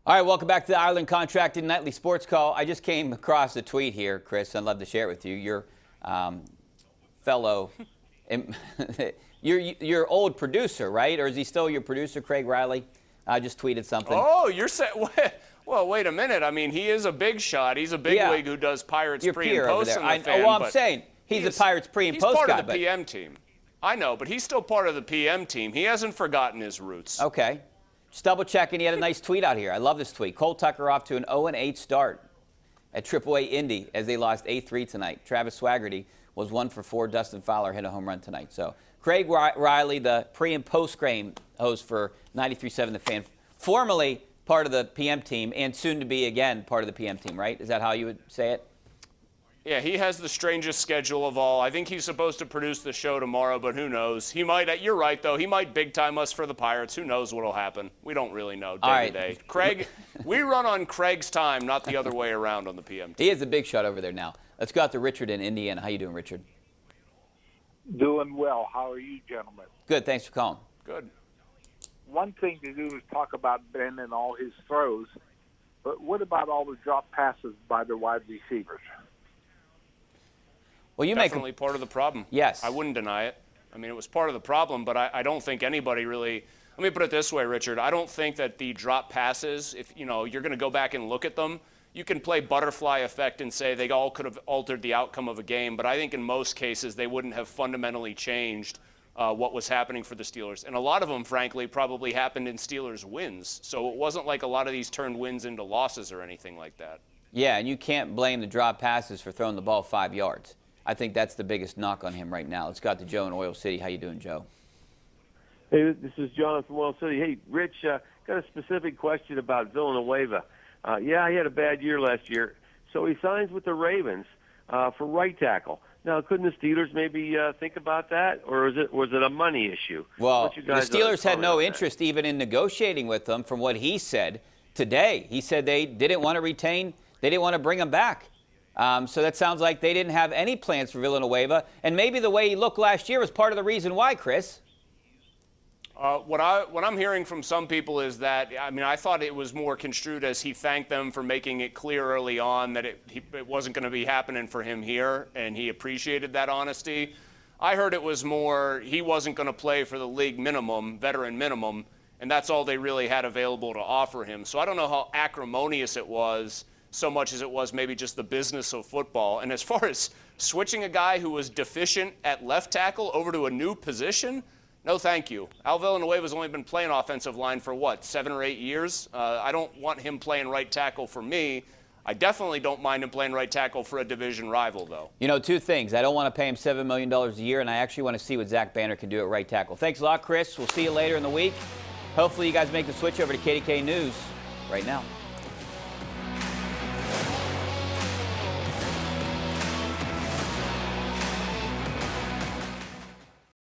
All right, welcome back to the Ireland Contracting Nightly Sports Call. I just came across a tweet here, Chris, and I'd love to share it with you. Your fellow, your old producer, right? Or is he still your producer, Craig Riley? I just tweeted something. Oh, you're saying, well, wait a minute. I mean, he is a big shot. He's a bigwig who does Pirates pre and post on the fan. Well, I'm saying he's a Pirates pre and post guy. He's part of the PM team. I know, but he's still part of the PM team. He hasn't forgotten his roots. Okay. Just double checking. He had a nice tweet out here. I love this tweet. Cole Tucker off to an 0-8 start at AAA Indy as they lost 8-3 tonight. Travis Swaggerty was 1 for 4. Dustin Fowler hit a home run tonight. So Craig Riley, the pre and post game host for 93.7 The Fan, formerly part of the PM team and soon to be again part of the PM team, right? Is that how you would say it? Yeah, he has the strangest schedule of all. I think he's supposed to produce the show tomorrow, but who knows? He might, you're right, though. He might big-time us for the Pirates. Who knows what will happen? We don't really know day to day. Craig, we run on Craig's time, not the other way around on the PM team. He is a big shot over there now. Let's go out to Richard in Indiana. How you doing, Richard? Doing well. How are you, gentlemen? Good. Thanks for calling. Good. One thing to do is talk about Ben and all his throws, but what about all the drop passes by the wide receivers? Well, you definitely part of the problem. Yes. I wouldn't deny it. I mean, it was part of the problem, but I don't think anybody really – let me put it this way, Richard. I don't think that the drop passes, if you're going to go back and look at them, you can play butterfly effect and say they all could have altered the outcome of a game, but I think in most cases they wouldn't have fundamentally changed what was happening for the Steelers. And a lot of them, frankly, probably happened in Steelers wins. So it wasn't like a lot of these turned wins into losses or anything like that. Yeah, and you can't blame the drop passes for throwing the ball 5 yards. I think that's the biggest knock on him right now. Let's go out to Joe in Oil City. How you doing, Joe? Hey, this is John from Oil City. Hey, Rich, got a specific question about Villanueva. Yeah, he had a bad year last year, so he signs with the Ravens for right tackle. Now, couldn't the Steelers maybe think about that, or was it a money issue? Well, the Steelers had no interest even in negotiating with him from what he said today. He said they didn't want to retain, they didn't want to bring him back. So that sounds like they didn't have any plans for Villanueva, and maybe the way he looked last year was part of the reason why, Chris. What I'm hearing from some people is that, I mean, I thought it was more construed as he thanked them for making it clear early on that it wasn't going to be happening for him here, and he appreciated that honesty. I heard it was more he wasn't going to play for the league minimum, veteran minimum, and that's all they really had available to offer him. So I don't know how acrimonious it was, so much as it was maybe just the business of football. And as far as switching a guy who was deficient at left tackle over to a new position, no thank you. Al Villanueva's only been playing offensive line for, 7 or 8 years? I don't want him playing right tackle for me. I definitely don't mind him playing right tackle for a division rival, though. You know, two things. I don't want to pay him $7 million a year, and I actually want to see what Zach Banner can do at right tackle. Thanks a lot, Chris. We'll see you later in the week. Hopefully you guys make the switch over to KDKA News right now.